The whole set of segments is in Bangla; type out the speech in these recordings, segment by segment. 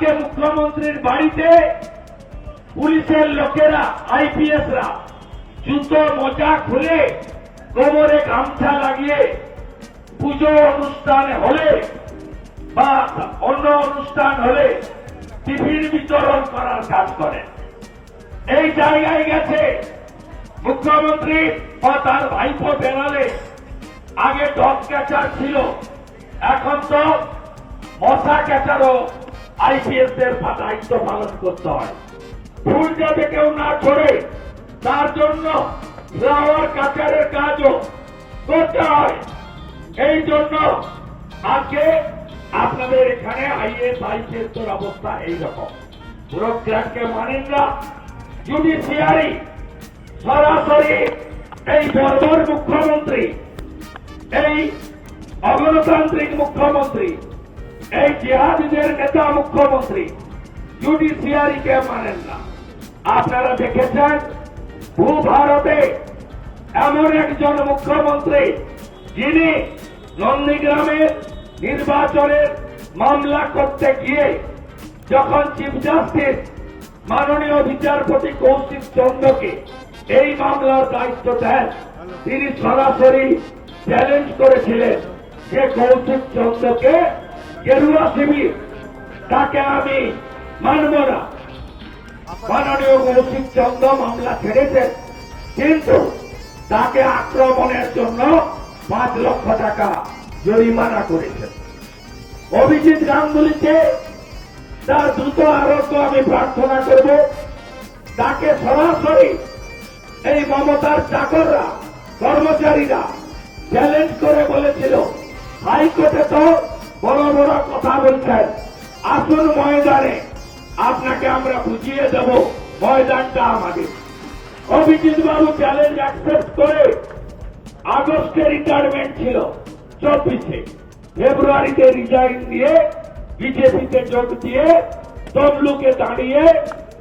আজকে মুখ্যমন্ত্রীর বাড়িতে পুলিশের লোকেরা আইপিএসরা জুতো মোজা খুলে কোমরে গামছা লাগিয়ে পুজো অনুষ্ঠান হলে বা অন্য অনুষ্ঠান হলে টিফিন বিতরণ করার কাজ করেন। এই জায়গায় গেছে মুখ্যমন্ত্রী ও তার ভাইপো বেড়ালে আগে ডগ ক্যাচার ছিল, এখন তো মশা ক্যাচারও আইপিএস এর দায়িত্ব পালন করতে হয়। ফুল যাতে কেউ না ছড়ে তার জন্য ফ্লাওয়ার কাচারের কাজও করতে হয়। এই জন্য আজকে আপনাদের এখানে আইএস আইপিএস এর অবস্থা এইরকম। ব্যুরোক্র্যাটকে মানেন না, জুডিশিয়ারি সরাসরি এই বর্বর মুখ্যমন্ত্রী, এই অগণতান্ত্রিক মুখ্যমন্ত্রী, এই জিহাদিদের নেতা মুখ্যমন্ত্রী জুডিশিয়ারিকে মানেন না। আপনারা দেখেছেন ভূভারতে এমন একজন মুখ্যমন্ত্রী যিনি নন্দীগ্রামের নির্বাচনের মামলা করতে গিয়ে যখন চিফ জাস্টিস মাননীয় বিচারপতি কৌশিক চন্দ্রকে এই মামলার দায়িত্ব দেন, তিনি সরাসরি চ্যালেঞ্জ করেছিলেন যে কৌশিক চন্দ্রকে গেরুয়া শিবির, তাকে আমি মানব না। মাননীয় কৌশিক চন্দ্র মামলা ছেড়েছেন, কিন্তু তাকে আক্রমণের জন্য 5 লক্ষ টাকা জরিমানা করেছেন। অভিজিৎ গাঙ্গুলিকে তার দ্রুত আরোগ্য আমি প্রার্থনা করব। তাকে সরাসরি এই মমতার চাকররা, কর্মচারীরা চ্যালেঞ্জ করে বলেছিল হাইকোর্টে তো বড় বড় কথা বলছেন, আসুন ময়দানে, আপনাকে আমরা বুঝিয়ে দেব ময়দানটা আমাদের। অভিজিৎ বাবু চ্যালেঞ্জ অ্যাকসেপ্ট করে আগস্টে রিটায়ারমেন্ট ছিল, 24-এ ফেব্রুয়ারিতে রিজাইন দিয়ে বিজেপিতে যোগ দিয়ে তমলুকে দাঁড়িয়ে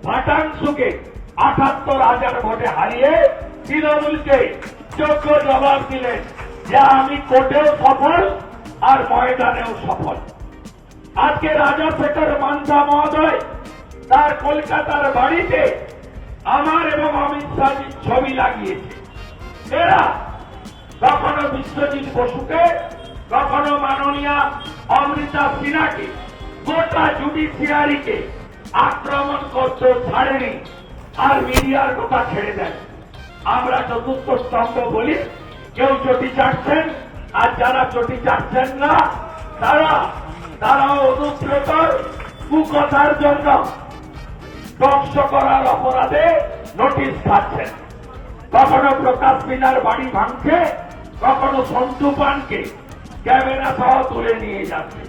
ভাটাংশুকে 78,000 ভোটে হারিয়ে তৃণমূলকে যোগ্য জবাব দিলেন যে আমি কোর্টেও সফল আর ময়দানেও সফল। আজকে রাজাশেখর মান্থা মহোদয় তার কলকাতার বাড়িতে আমার এবং অমিত শাহজির ছবি লাগিয়েছে। এরা কখনো বিশ্বজিৎ বসুকে, কখনো মাননীয়া অমৃতা সিনহাকে, গোটা জুডিশিয়ারিকে আক্রমণ করতে ছাড়েনি, আর মিডিয়ার কথা ছেড়ে দেন। আমরা চতুর্থ স্তম্ভ বলি, কেউ চটি চাটছেন, আর যারা চটি চাটছেন না তারাও অনুব্রতর কুকথার জন্য ধ্বংস করার অপরাধে নোটিশ খাচ্ছেন। কখনো প্রকাশ মিনার বাড়ি ভাঙছে, কখনো সন্তু পানকে ক্যামেরা সহ তুলে নিয়ে যাচ্ছে,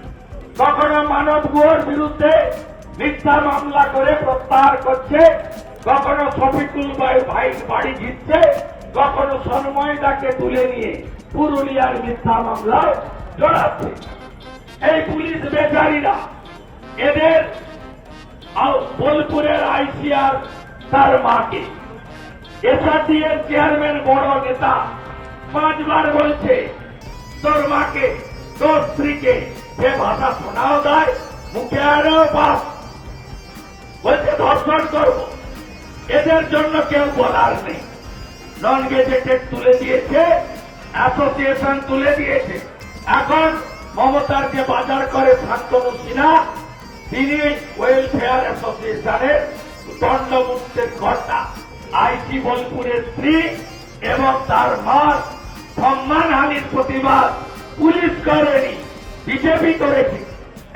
কখনো মানব গুহর বিরুদ্ধে মিথ্যা মামলা করে প্রত্যাহার করছে, কখনো শফিকুল ভাই বাড়ি জিতছে, কখনো সন্ময়দাকে তুলে নিয়ে পুরুলিয়ার মিথ্যা মামলায় জড়াচ্ছে। এই পুলিশ বেচারীরা, এদের বোলপুরের আইসিআর তার মাকে, এসআরডিএর চেয়ারম্যান বড় নেতা 5 বার বলছে তোর মাকে, তোর স্ত্রীকে, সে ভাষা শোনাও দেয়, মুখে আরও বাস বলছে ধর্ষণ করব। এদের জন্য কেউ বলার নেই। নন গেজেটেড তুলে দিয়েছে, অ্যাসোসিয়েশন তুলে দিয়েছে। এখন মমতার যে বাজার করে শান্তনু সিনহা, তিনি ওয়েলফেয়ার অ্যাসোসিয়েশনের দণ্ডমুক্তের কর্তা। আইসি বোলপুরের স্ত্রী এবং তার মার সম্মানহানির প্রতিবাদ পুলিশ করেনি, বিজেপি করেছে।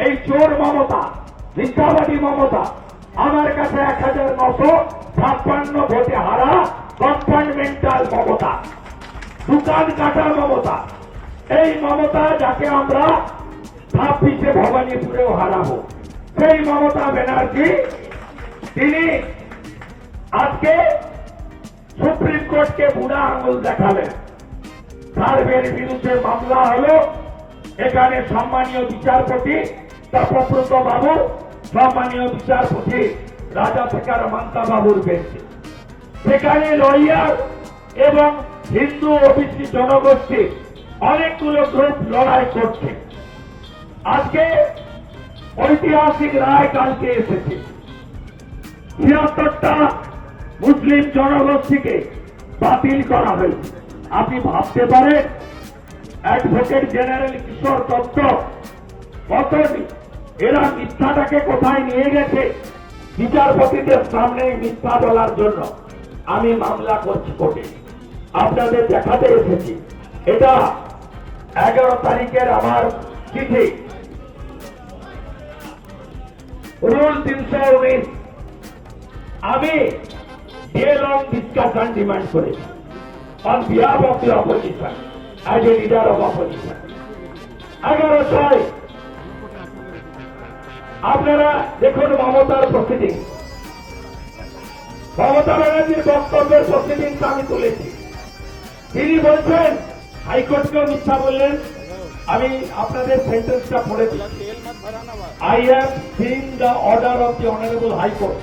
এই চোর মমতা, মিথ্যাবাদী মমতা, আমার কাছে 1956 ভোটে হারা কম্পার্টমেন্টাল মমতা, দোকান কাটা মমতা, এই মমতা যাকে আমরা 26-এ ভবানীপুরেও হারাবো, সেই মমতা ব্যানার্জি তিনি আজকে সুপ্রিম কোর্টকে বুড়া আঙুল দেখালেন। সার্ভের বিরুদ্ধে মামলা হলো, এখানে সম্মানীয় বিচারপতি তপব্রত বাবু, সম্মানীয় বিচারপতি রাজাশেখর মান্থা বাবুর বেঞ্চে, সেখানে লয়ার এবং হিন্দু ওবিসি জনগোষ্ঠী অনেকগুলো গ্রুপ লড়াই করছে। আজকে ঐতিহাসিক রায় কালকে এসেছে। ৭৬টা মুসলিম জনগোষ্ঠীকে বাতিল করা হয়েছে। আপনি ভাবতে পারেন অ্যাডভোকেট জেনারেল কিশোর দত্ত কত এরা মিথ্যাটাকে কোথায় নিয়ে গেছে বিচারপতিদের সামনে মিথ্যা বলার জন্য আমি মামলা করছি কোর্টে। আপনাদের দেখাতে এসেছি। এটা 11 তারিখের আমার চিঠি। রুল 319 আমি ডে লং ডিসকাশন ডিমান্ড করেছি on behalf of the opposition as a leader of opposition. 11/6 আপনারা দেখুন মমতার প্রসিডিং, মমতা ব্যানার্জির বক্তব্যের প্রসিডিং আমি তুলেছি। তিনি বলছেন হাইকোর্টকেও মিথ্যা বললেন। আমি আপনাদের সেন্টেন্সটা পড়ে দিচ্ছি। I have seen the order of the Honorable High Court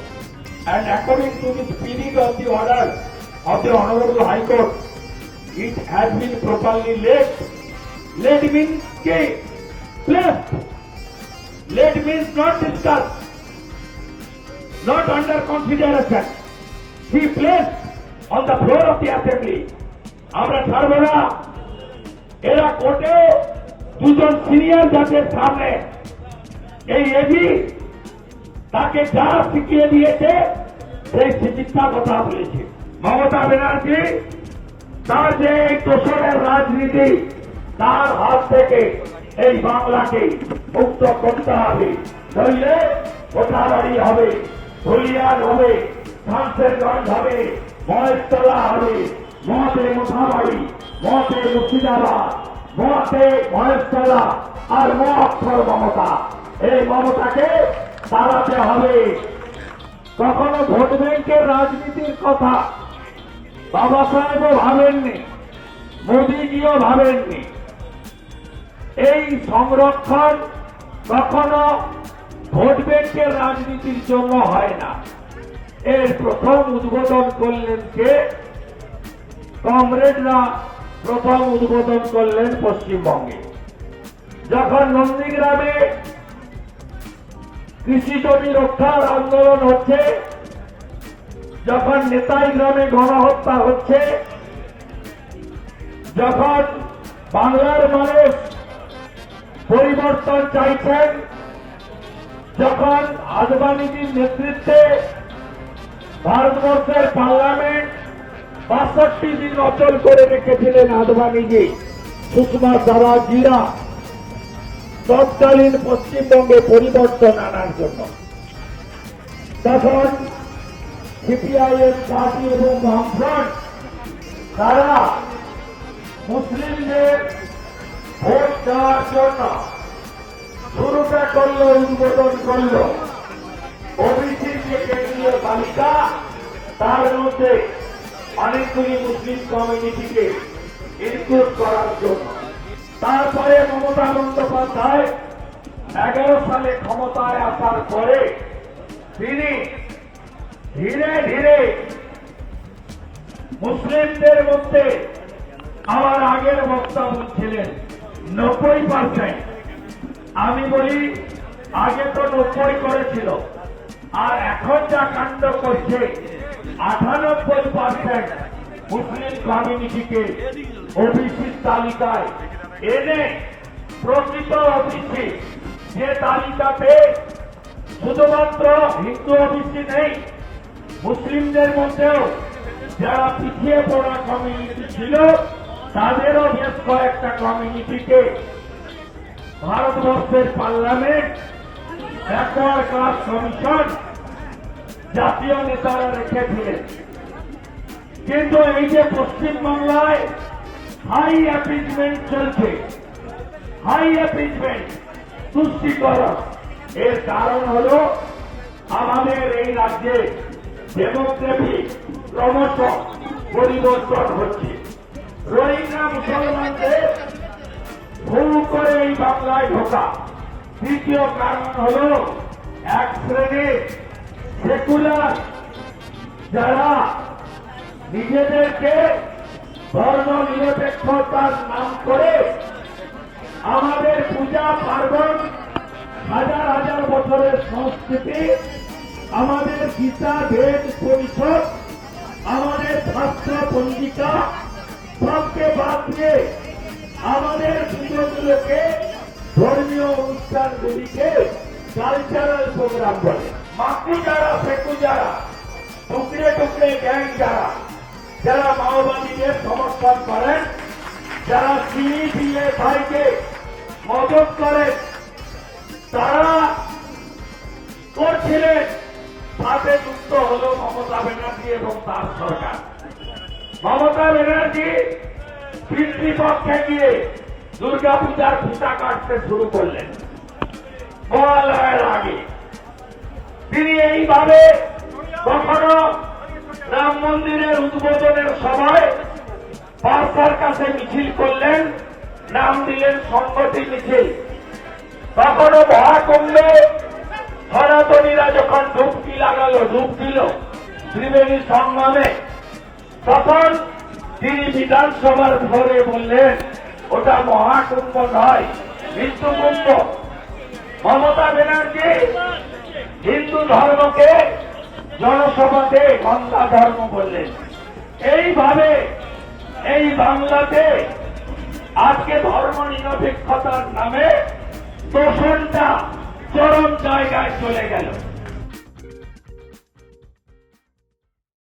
and according to the spirit of the order of the Honorable High Court, it has been properly laid. Laid means placed. Laid means not discussed, not under consideration. He placed on the floor of the assembly. আমরা ছাড়ব না। এরা কোর্টে দুজন সিনিয়র জাজের সামনে এই এজি তাকে যা শিখিয়ে দিয়েছে সেই চিকিৎসা কথা বলেছে। মমতা ব্যানার্জি তার যে দোষরের রাজনীতি তার হাত থেকে এই বাংলাকে মুক্ত করতে হবে। নইলে কোঠাবাড়ি হবে, ধুলিয়ান হবে, শামসেরগঞ্জ হবে, মহেশতলা হবে, মহাতে মোথাবাড়ি, মহাতে মুর্শিদাবাদ, মহাতে মহেশতলা আর মহাক্ষর মমতা। এই মমতাকে তাড়াতে হবে। কখনো ভোট ব্যাংকের রাজনীতির কথা বাবা সাহেবও ভাবেননি, মোদীজিও ভাবেননি। এই সংরক্ষণ কখনো ভোট ব্যাংকের রাজনীতির জন্য হয় না। এর প্রথম উদ্বোধন করলেন কে? কমরেডরা প্রথম উদ্বোধন করলেন পশ্চিমবঙ্গে। যখন নন্দীগ্রামে কৃষি জমি রক্ষার আন্দোলন হচ্ছে, যখন নেতাই গ্রামে গণহত্যা হচ্ছে, যখন বাংলার মানুষ পরিবর্তন চাইছেন, যখন আদবানিজির নেতৃত্বে ভারতবর্ষের পার্লামেন্ট ৬২ দিন অচল করে রেখেছিলেন আদবানিজি, সুষমা স্বরাজীরা তৎকালীন পশ্চিমবঙ্গে পরিবর্তন আনার জন্য, তখন সিপিআইএম পার্টি এবং বামফ্রন্ট তারা মুসলিমদের ভোট দেওয়ার জন্য শুরুটা করলো, উদ্বোধন করলো ওবিসির যে কেন্দ্রীয় তালিকা, তার মধ্যে অনেকগুলি মুসলিম কমিউনিটিকে ইনক্লুড করার জন্য। তারপরে মমতা বন্দ্যোপাধ্যায় 11 সালে ক্ষমতায় আসার পরে তিনি ধীরে ধীরে মুসলিমদের মধ্যে আমার আগের বক্তা বলছিলেন 90%, আমি বলি আগে তো 90 করেছিল, আর এখন যা কাণ্ড করছে 98% মুসলিম কমিউনিটিকে ওবিসির তালিকায় এনে প্রকৃত ওবিসি, যে তালিকাতে শুধুমাত্র হিন্দু ওবিসি নেই, মুসলিমদের মধ্যেও যারা পিছিয়ে পড়া কমিউনিটি ছিল তাদেরও বেশ কয়েকটা কমিউনিটিকে ভারতবর্ষের পার্লামেন্ট, ব্যাকওয়ার্ড ক্লাস কমিশন জাতীয় নেতারা রেখেছিলেন। কিন্তু এই যে পশ্চিমবাংলায় হাই অ্যাপিজমেন্ট চলছে, হাই অ্যাপিজমেন্ট তুষ্টিকরণ, এর কারণ হল আমাদের এই রাজ্যে ডেমোগ্রাফি ক্রমশ পরিবর্তন হচ্ছে। রোহিঙ্গা মুসলমানদের ভুল করে এই বাংলায় ঢোকা। দ্বিতীয় কারণ হল এক শ্রেণীর সেকুলার যারা নিজেদেরকে ধর্ম নিরপেক্ষতার নাম করে আমাদের পূজা পার্বণ হাজার হাজার বছরের সংস্কৃতি, আমাদের গীতা, বেদ, পরিষদ, আমাদের শাস্ত্র পঞ্জিকা সবকে বাদ দিয়ে আমাদের পুজোগুলোকে, ধর্মীয় অনুষ্ঠানগুলিকে কালচারাল প্রোগ্রাম বলে। মাকু যারা, ফেকু যারা, টুকরে টুকরে গ্যাং যারা, যারা মাওবাদীদের সমর্থন করেন, যারা সিপিএ ভাইকে মদত করেন, তারা করছিলেন, সাথে যুক্ত হল মমতা ব্যানার্জি এবং তার সরকার। মমতা ব্যানার্জি পিতৃপক্ষে গিয়ে দুর্গাপূজার ফিতা কাটতে শুরু করলেন মহালয়ার আগে। তিনি এইভাবে কখনো রাম মন্দিরের উদ্বোধনের সময় পার্সার কাছে মিছিল করলেন, নাম দিলেন সংগঠি মিছিল। কখনো মহাকুম্ভে সনাতনীরা যখন ডুবকি লাগালো, ডুব দিল ত্রিবেণী সঙ্গমে, তখন তিনি বিধানসভার ঘরে বললেন ওটা মহাকুম্ভ নয়, মৃত্যুকুম্ভ। মমতা ব্যানার্জি হিন্দু ধর্মকে জনসভাতে গঙ্গা ধর্ম বললেন। এইভাবে এই বাংলাতে আজকে ধর্ম নিরপেক্ষতার নামে দোষণটা চরম জায়গায় চলে গেল।